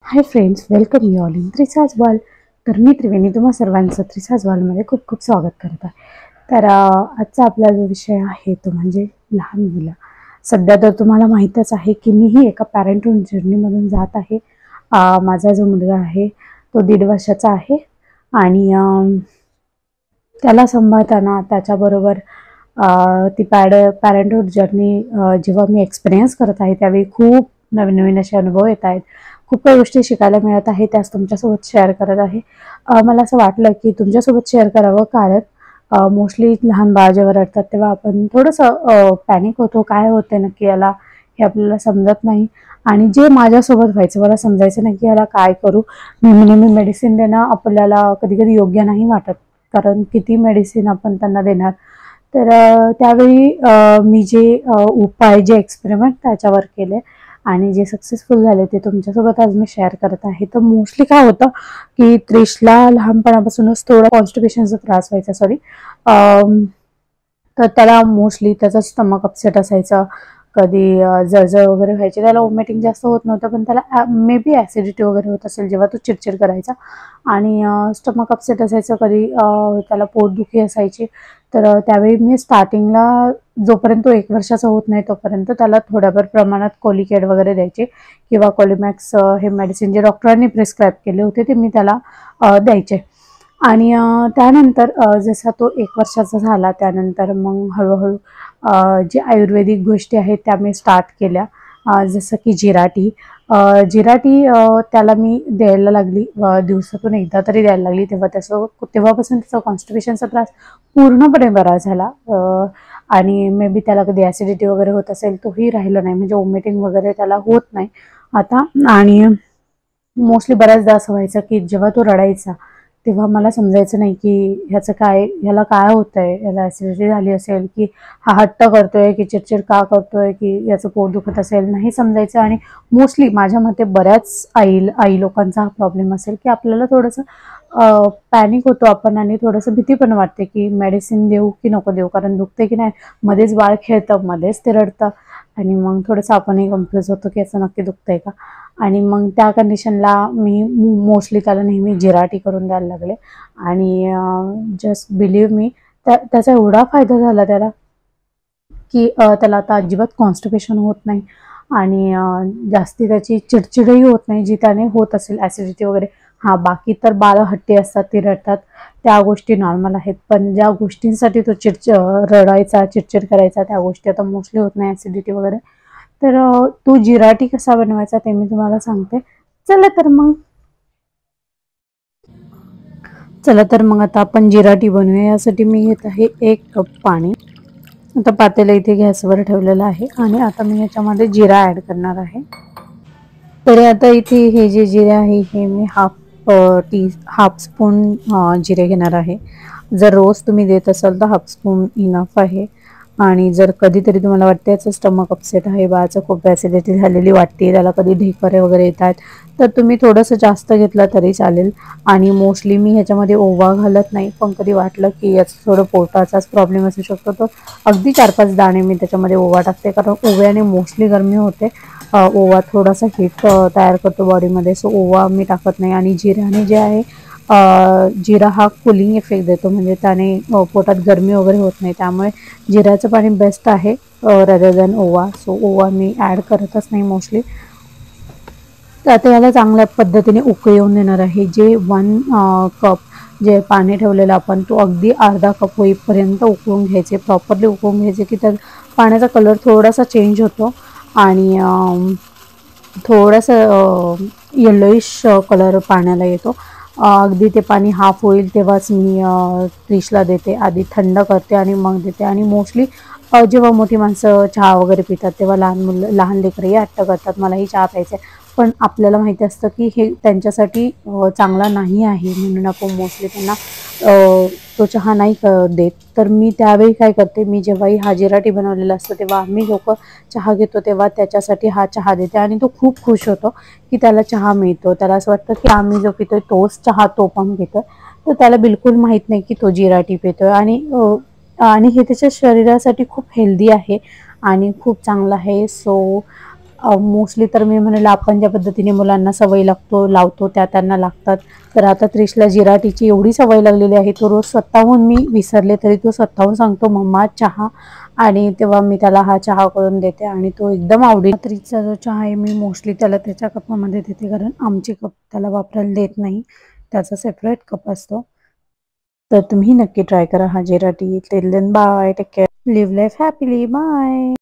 High friends, welcome you all in Trisaj world. तर मी त्रिवेणी तुम्हा सर्वांचं त्रिसाज वर्ल्डमध्ये खूप खूप स्वागत करत आहे. तर आजचा आपला जो विषय आहे तो म्हणजे लहान मुलं. सध्या तर तुम्हाला माहीतच आहे की मीही एका पॅरेंटहूड जर्नीमधून जात आहे. माझा जो मुलगा आहे तो 1.5 वर्षाचा आहे आणि त्याला सांभाळताना त्याच्याबरोबर ती पॅरेंटहूड जर्नी जेव्हा मी एक्सपिरियन्स करत आहे त्यावेळी खूप नवीन नवीन असे अनुभव येत आहेत. खूप काही गोष्टी शिकायला मिळत आहे, त्याच तुमच्यासोबत शेअर करत आहे. मला असं वाटलं की तुमच्यासोबत शेअर करावं, कारण मोस्टली लहान बाळ जेव्हा रडतात तेव्हा आपण थोडंसं पॅनिक होतो. काय होते नक्की याला हे आपल्याला समजत नाही. आणि जे माझ्यासोबत व्हायचं, मला समजायचं नाही की याला काय करू. नेहमी नेहमी मेडिसिन देणं आपल्याला कधी कधी योग्य नाही वाटत, कारण किती मेडिसिन आपण त्यांना देणार. तर त्यावेळी मी जे उपाय, जे एक्सपेरिमेंट त्याच्यावर केले आणि जे सक्सेसफुल झाले ते तुमच्यासोबत आज मी शेअर करत आहे. तर मोस्टली काय होतं की त्रिशला लहानपणापासूनच थोडा कॉन्स्टिपेशनचा त्रास व्हायचा, तर त्याला मोस्टली त्याचा स्टमक अपसेट असायचा. कधी जळजळ वगैरे व्हायची, त्याला वॉमिटिंग जास्त होत नव्हतं, पण त्याला मे बी ॲसिडिटी वगैरे होत असेल जेव्हा तो चिडचिड करायचा. आणि स्टमक अपसेट असायचं, कधी त्याला पोटदुखी असायची. तर त्यावेळी मी स्टार्टिंगला जोपर्यंत तो 1 वर्षाचा होत नाही तोपर्यंत त्याला थोड्याफार प्रमाणात कोलिकेड वगैरे द्यायचे, किंवा कोलिमॅक्स हे मेडिसिन जे डॉक्टरांनी प्रिस्क्राईब केले होते ते मी त्याला द्यायचे. आणि त्यानंतर जसा तो 1 वर्षाचा झाला त्यानंतर मग हळूहळू जे आयुर्वेदिक गोष्टी आहेत त्या मी स्टार्ट केल्या. जसं की जिराटी. जिराटी त्याला मी द्यायला लागली, दिवसातून एकदा तरी द्यायला लागली. तेव्हापासून त्याचा कॉन्स्टिपेशनचा त्रास पूर्णपणे बरा झाला. आणि मे बी त्याला कधी ॲसिडिटी वगैरे होत असेल तोही राहिला नाही, म्हणजे वॉमिटिंग वगैरे त्याला होत नाही आता. आणि मोस्टली बऱ्याचदा असं व्हायचं की जेव्हा तो रडायचा तेव्हा मला समजायचं नाही की ह्याला काय होतंय, ह्याला ॲसिडिटी झाली असेल, की हा हट्ट करतोय, की चिडचिड का करतोय, की याचं पोट दुखत असेल, नाही समजायचं. आणि मोस्टली माझ्या मते बऱ्याच आई लोकांचा हा प्रॉब्लेम असेल की आपल्याला थोडंसं पॅनिक होतो आपण, आणि थोडंसं भीती पण वाटते की मेडिसिन देऊ की नको देऊ, कारण दुखते की नाही. मध्येच बाळ खेळतं, मध्येच ते रडतं, आणि मग थोडंसं आपणही कन्फ्यूज होतो की याचं नक्की दुखतंय का. आणि मग त्या कंडिशनला मी मोस्टली त्याला नेहमी जिराटी करून द्यायला लागले. आणि जस्ट बिलीव्ह मी, त्याचा एवढा फायदा झाला त्याला की त्याला आता अजिबात कॉन्स्टिपेशन होत नाही. आणि जास्ती त्याची चिडचिडही होत नाही जी त्याने होत असेल ॲसिडिटी वगैरे. हां, बाकी तर बाळं हट्टी असतात, ती रडतात, त्या गोष्टी नॉर्मल आहेत. पण ज्या गोष्टींसाठी तो रडायचा, चिडचिड करायचा, त्या गोष्टी आता मोस्टली होत नाही, ॲसिडिटी वगैरे. तर तो जिराटी कसा बनवायचा ते मी तुम्हाला सांगते. चला तर मग आता आपण जिराटी बनवूया. यासाठी मी घेत आहे 1 कप पाणी. आता पातेलं इथे गॅसवर ठेवलेलं आहे, आणि आता मी याच्यामध्ये जिरा ॲड करणार आहे. तर आता इथे हे जे जिरे आहे हे मी हाफ स्पून जिरे घेणार आहे. जर रोज तुम्ही देत असाल तर हाफ स्पून इनफ आहे. आणि जर कधीतरी तुम्हाला वाटते याचं स्टमक अपसेट आहे, बाळाचं खूप ॲसिडिटी झालेली वाटते, त्याला कधी ढेकरे वगैरे येत आहेत, तर तुम्ही थोडंसं जास्त घेतलं तरी चालेल. आणि मोस्टली मी ह्याच्यामध्ये ओवा घालत नाही, पण कधी वाटलं की याचं थोडं पोटाचाच प्रॉब्लेम असू शकतो तर अगदी 4-5 दाणे मी त्याच्यामध्ये ओवा टाकते, कारण ओव्याने मोस्टली गरमी होते. ओवा थोडासा हीट तयार करतो बॉडीमध्ये, सो ओवा मी टाकत नाही. आणि जिऱ्याने जे आहे, जिरा हा कूलिंग इफेक्ट देतो, म्हणजे त्याने पोटात गरमी वगैरे होत नाही, त्यामुळे जिऱ्याचं पाणी बेस्ट आहे रदर दॅन ओवा. सो ओवा मी ॲड करतच नाही मोस्टली. तर आता याला चांगल्या पद्धतीने उकळी येऊन देणार आहे. जे 1 कप जे पाणी ठेवलेलं आपण, तो अगदी अर्धा कप होईपर्यंत उकळून घ्यायचे, प्रॉपरली उकळून घ्यायचे, की त्या पाण्याचा कलर थोडासा चेंज होतो आणि थोडंसं येलोइश कलर पाण्याला येतो. अगदी ते पाणी हाफ होईल तेव्हाच मी त्रिशला देते. आधी थंड करते आणि मग देते. आणि मोस्टली जेव्हा मोठी माणसं चहा वगैरे पितात तेव्हा लहान लेकरंही हट्ट करतात, मलाही चहा प्यायचा आहे. पण आपल्याला माहिती असतं की हे त्यांच्यासाठी चांगला नाही आहे, म्हणून आपण मोस्टली त्यांना तो चहा नाही देत. तर मी त्यावेळी काय करते, मी जेव्हाही हा जिराटी बनवलेला असतो तेव्हा आम्ही लोकं चहा घेतो तेव्हा त्याच्यासाठी हा चहा देते, आणि तो खूप खुश होतो की त्याला चहा मिळतो. त्याला असं वाटतं की आम्ही जो पितोय तोच चहा तो पण पितोय. तर त्याला बिलकुल माहीत नाही की तो जिराटी पितोय. आणि हे त्याच्या शरीरासाठी खूप हेल्दी आहे आणि खूप चांगलं आहे. सो मोस्टली तर मी म्हणेल आपण ज्या पद्धतीने मुलांना सवय लावतो त्या त्यांना लागतात. तर आता त्रिशला जिरा टीची एवढी सवय लागलेली आहे, तो रोज स्वतःहून, मी विसरले तरी तो स्वतःहून सांगतो मम्मा चहा, आणि तेव्हा मी त्याला हा चहा करून देते आणि तो एकदम आवडीने. त्रिशचा जो चहा आहे मी मोस्टली त्याला त्याच्या कपामध्ये देते, कारण आमचे कप त्याला वापरायला देत नाही, त्याचा सेपरेट कप असतो. तर तुम्ही नक्की ट्राय करा हा जिरा tea. Till then bye, take care, live life happily, bye.